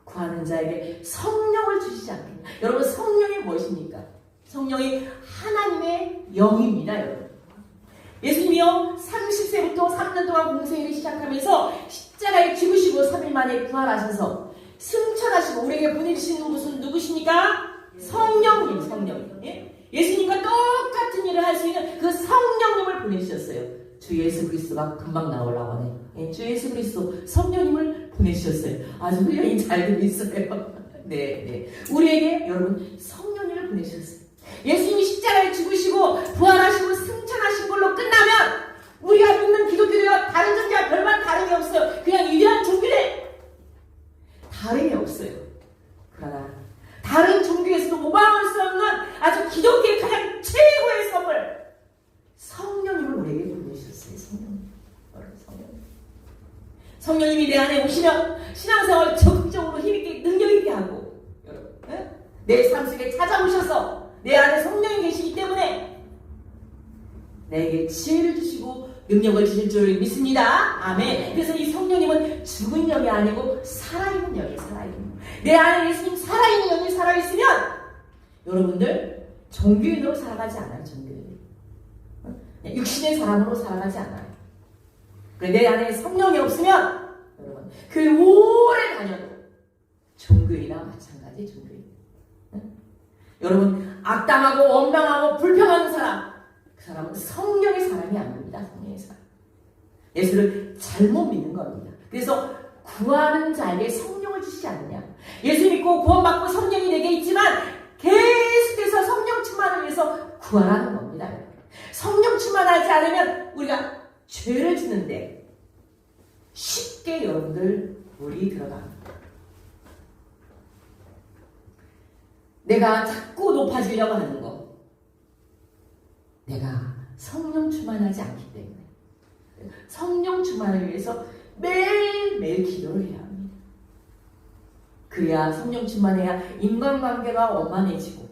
구하는 자에게 성령을 주시지 않겠냐. 여러분 성령이 무엇입니까? 성령이 하나님의 영입니다. 여러분 예수님이요 30세부터 3년 동안 공생을 시작하면서 십자가에 죽으시고 3일 만에 부활하셔서 승천하시고 우리에게 보내주시는 무슨 누구십니까? 성령님. 예수님과 똑같은 일을 할 수 있는 그 성령님을 보내주셨어요. 주 예수 그리스도가 금방 나오려고 하네. 주 예수 그리스도 성령님을 보내주셨어요. 아주 훈련이 잘 되고 있어요. 네. 우리에게 여러분 성령님을 보내주셨어요. 예수님이 십자가에 죽으시고 부활하시고 승천하신 걸로 끝나면 우리가 믿는 기독교와 다른 종교와 별반 다름이 없어요. 그냥 위대한 종교래. 다름이 없어요. 그러나 다른 종교에서도 모방할 수 없는 아주 기독교의 가장 최고의 선물 성령님을 우리에게 보내주셨어요. 성령님이 내 안에 오시면 신앙생활을 적극적으로 힘있게 능력있게 하고 여러분 내 삶 속에 찾아오셔서 내 안에 성령이 계시기 때문에 내게 지혜를 주시고 능력을 주실 줄 믿습니다. 아멘. 그래서 이 성령님은 죽은 영이 아니고 살아있는 영이에요. 살아있는. 내 안에 예수님 살아있는 영이 살아있으면 여러분들 종교인으로 살아가지 않아요. 종교인. 육신의 사람으로 살아가지 않아요. 내 안에 성령이 없으면 여러분 그 오래 다녀도 종교인이나 마찬가지 종교인. 여러분 악당하고 원망하고 불평하는 사람 그 사람은 성령의 사람이 아닙니다. 성령의 사람. 예수를 잘못 믿는 겁니다. 그래서 구하는 자에게 성령을 주시지 않느냐. 예수 믿고 구원받고 성령이 내게 있지만 계속해서 성령 충만을 위해서 구하라는 겁니다. 성령 충만하지 않으면 우리가 죄를 짓는데 쉽게 여러분들 물이 들어갑니다. 내가 자꾸 높아지려고 하는 거 내가 성령 충만하지 않기 때문에 성령 충만을 위해서 매일매일 기도를 해야 합니다. 그래야 성령 충만해야 인간관계가 원만해지고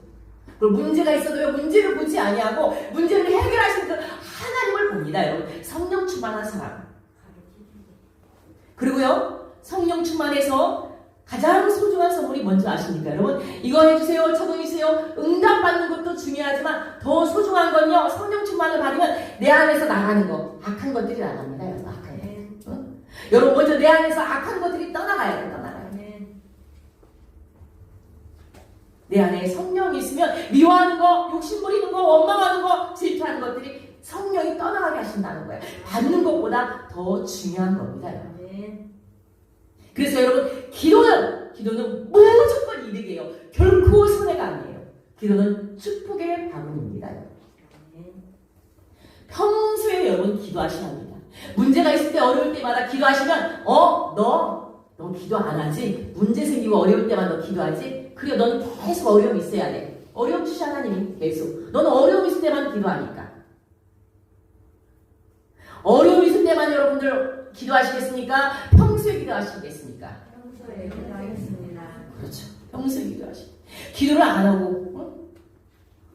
그리고 문제가 있어도 문제를 보지 아니하고 문제를 해결하시는 그 하나님을 봅니다. 여러분 성령 충만한 사람 그리고요 성령 충만해서 가장 소중한 선물이 뭔지 아십니까? 여러분 이거 해주세요 저거 해주세요 응답받는 것도 중요하지만 더 소중한 건요 성령 충만을 받으면 내 안에서 나가는 거 악한 것들이 나갑니다. 여러분 악한 것 여러분 먼저 내 안에서 악한 것들이 떠나가야 돼요. 내 안에 성령이 있으면 미워하는 거 욕심 부리는 거 원망하는 거 질투하는 것들이 성령이 떠나가게 하신다는 거예요. 받는 것보다 더 중요한 겁니다. 그래서 여러분, 기도는 무조건 이득이에요. 결코 손해가 아니에요. 기도는 축복의 바구니입니다. 평소에 여러분 기도하셔야 합니다. 문제가 있을 때, 어려울 때마다 기도하시면 너 기도 안 하지? 문제 생기고 어려울 때만 너 기도하지? 그래, 넌 계속 어려움이 있어야 돼. 어려움 주시 하나님이 계속. 너는 어려움 있을 때만 기도하니까. 어려움 있을 때만 여러분들 기도하시겠습니까? 평소에 기도하시겠습니까? 평소에 기도하겠습니다. 그렇죠. 평소에 기도하시. 기도를 안 하고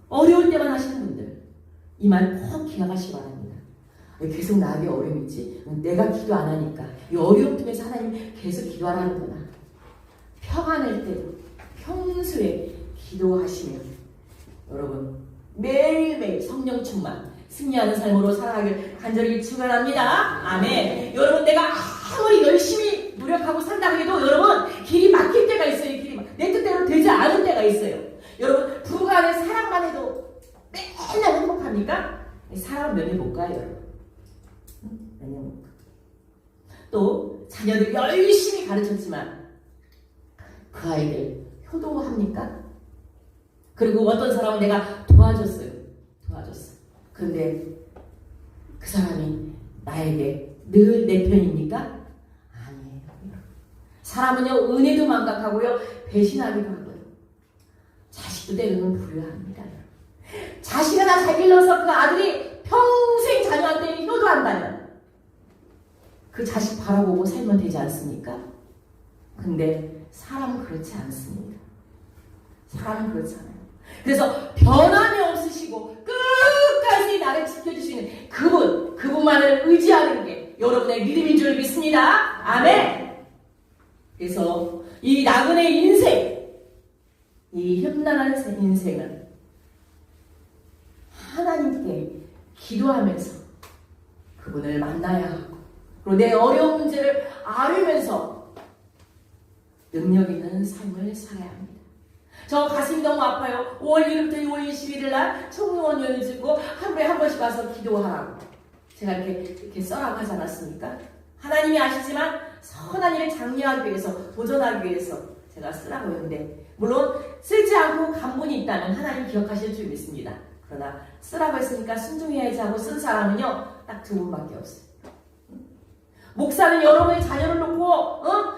어려울 때만 하시는 분들, 이 말 꼭 기억하시기 바랍니다. 계속 나에게 어려움이 있지. 내가 기도 안 하니까 이 어려움 통해서 하나님 계속 기도하라는구나. 평안할 때도 평소에 기도하시면 여러분 매일매일 성령 충만 승리하는 삶으로 살아가길 간절히 축원합니다. 아멘. 여러분, 내가 아무리 열심히 노력하고 산다고 해도 여러분 길이 막힐 때가 있어요. 내 뜻대로 되지 않은 때가 있어요. 여러분, 부부가 안에 사랑만 해도 맨날 행복합니까? 사랑은 면해 볼까요, 여러분? 면해 볼까? 또 자녀들 열심히 가르쳤지만 그 아이들 효도합니까? 그리고 어떤 사람은 내가 도와줬어. 그런데 그 사람이 나에게 늘 내 편입니까? 아니에요. 사람은요, 은혜도 망각하고요, 배신하기도 하고요. 자식도 때로는 불효합니다. 자식 하나 잘 길러서 그 아들이 평생 자녀한테 효도한다면 그 자식 바라보고 살면 되지 않습니까? 근데 사람은 그렇지 않습니다. 사람은 그렇지 않아요. 그래서 변함이 없으시고 끝까지 나를 지켜주시는 그분만을 의지하는 게 여러분의 믿음인 줄 믿습니다. 아멘. 그래서 이 나그네의 인생, 이 험난한 인생은 하나님께 기도하면서 그분을 만나야 하고, 그리고 내 어려운 문제를 앓으면서 능력 있는 삶을 살아야 합니다. 저 가슴이 너무 아파요. 5월 1일부터 5월 21일 날 청문원을 듣고 하루에 한 번씩 가서 기도하라고 제가 이렇게 써라고 하지 않았습니까? 하나님이 아시지만 선한 일을 장려하기 위해서, 도전하기 위해서 제가 쓰라고 했는데, 물론 쓰지 않고 간본이 있다면 하나님 기억하실 줄 믿습니다. 그러나 쓰라고 했으니까 순종해야지 하고 쓴 사람은요, 딱 2분밖에 없어요. 목사는 여러분의 자녀를 놓고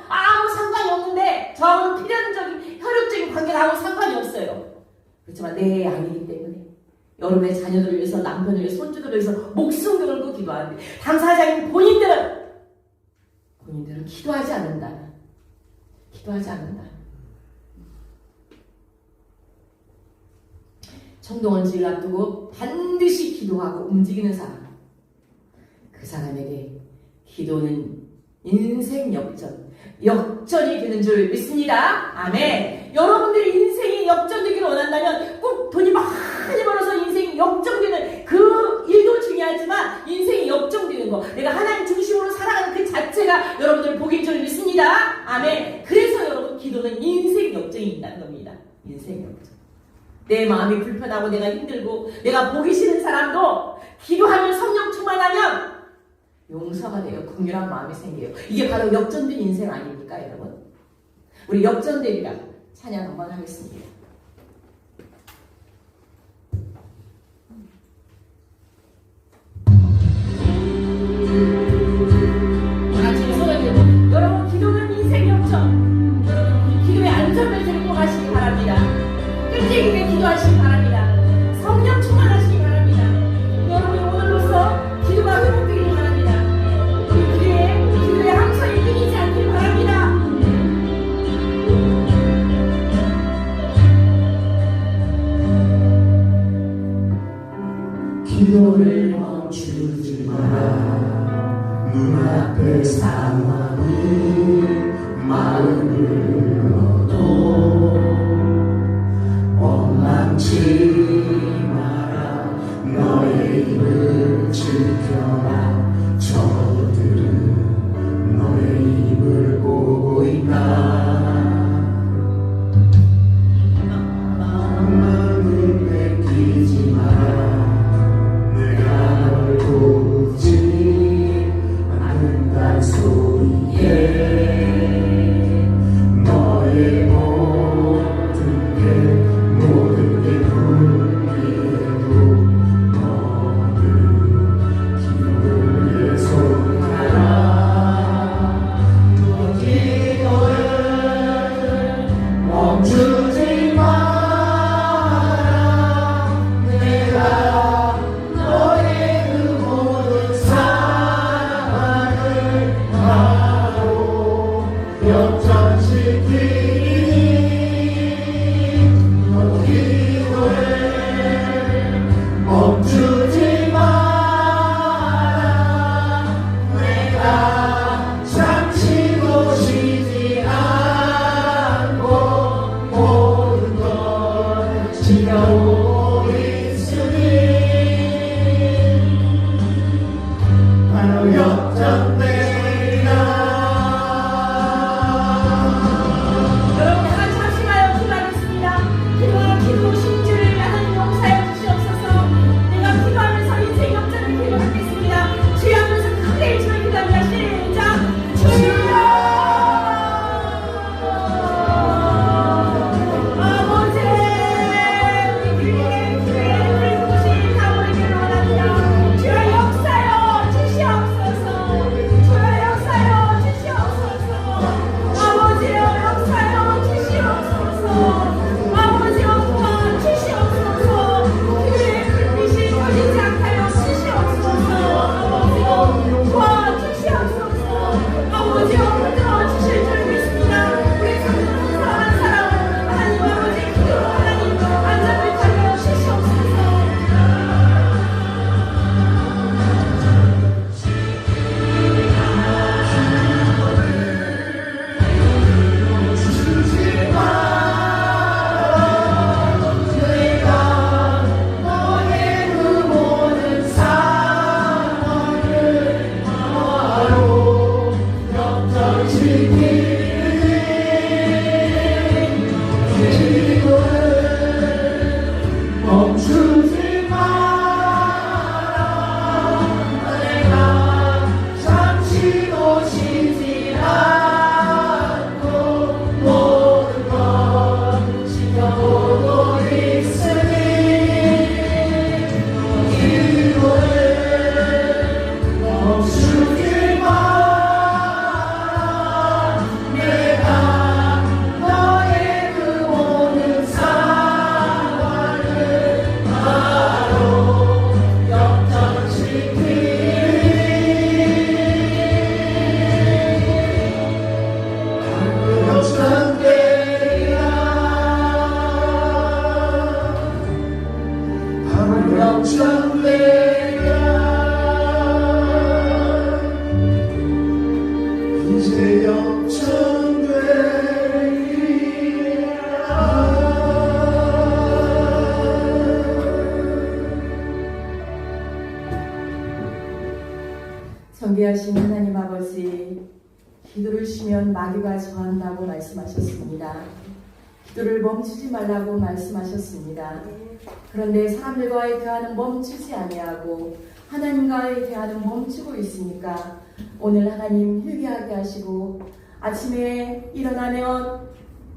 아무 상관이 없는데 저하고는 필연적인 혈육적인 관계가 아무 상관이 없어요. 그렇지만 내 아니기 때문에 여러분의 자녀들을 위해서, 남편을 위해서, 손주들을 위해서 목숨 걸고 기도하는데, 당사자인 본인들은 기도하지 않는다. 청동원지를 앞두고 반드시 기도하고 움직이는 사람, 그 사람에게 기도는 인생 역전이 되는 줄 믿습니다. 아멘. 여러분들의 인생이 역전되기를 원한다면 꼭 돈이 많이 벌어서 인생이 역전되는 그 일도 중요하지만, 인생이 역전되는 거, 내가 하나님 중심으로 살아가는 그 자체가 여러분들 복인 줄 믿습니다. 아멘. 그래서 여러분, 기도는 인생 역전이 있다는 겁니다. 인생 역전. 내 마음이 불편하고 내가 힘들고 내가 보기 싫은 사람도 기도하면 성령 충만하면 용서가 돼요. 긍휼한 마음이 생겨요. 이게 바로 역전된 인생 아닙니까, 여러분? 우리 역전되리라 찬양 한번 하겠습니다. 같이 손을 들고, 여러분, 기도는 인생 역전. 여러분, 기도의 안전벨트를 꼭 하시기 바랍니다. 끈질기게 기도하시기 바랍니다. 성령 충만하시기 바랍니다. 여러분이 오늘로써 기도가 회복되기를 바랍니다. 기도의 함성이 끊이지 않길 바랍니다. 존귀하신 하나님 아버지, 기도를 쉬면 마귀가 저한다고 말씀하셨습니다. 기도를 멈추지 말라고 말씀하셨습니다. 그런데 사람들과의 대화는 멈추지 아니하고 하나님과의 대화는 멈추고 있으니까 오늘 하나님 회개하게 하시고 아침에 일어나면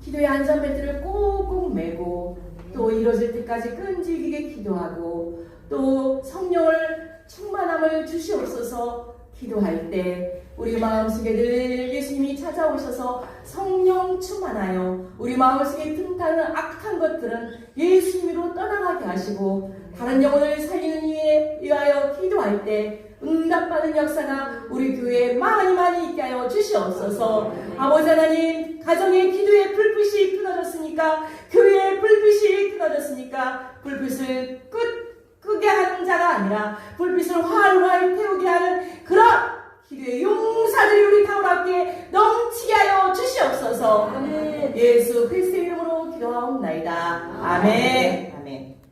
기도의 안전벨트를 꼭꼭 매고 또 이뤄질 때까지 끈질기게 기도하고 또 성령을 충만함을 주시옵소서. 기도할 때 우리 마음속에 늘 예수님이 찾아오셔서 성령 충만하여 우리 마음속에 틈타는 악한 것들은 예수님으로 떠나가게 하시고 다른 영혼을 살리는 이에 위하여 기도할 때 응답받는 역사가 우리 교회에 많이 있게 하여 주시옵소서. 아버지 하나님, 가정의 기도의 불빛이 끊어졌으니까, 교회의 불빛이 끊어졌으니까 불빛을 끄게 하는 자가 아니라 불빛을 활활 태우게 하는 그런 기도의 용사들이 우리 타오르게 넘치게 하여 주시옵소서. 예수 그리스도의 이름으로 기도하옵나이다. 아멘.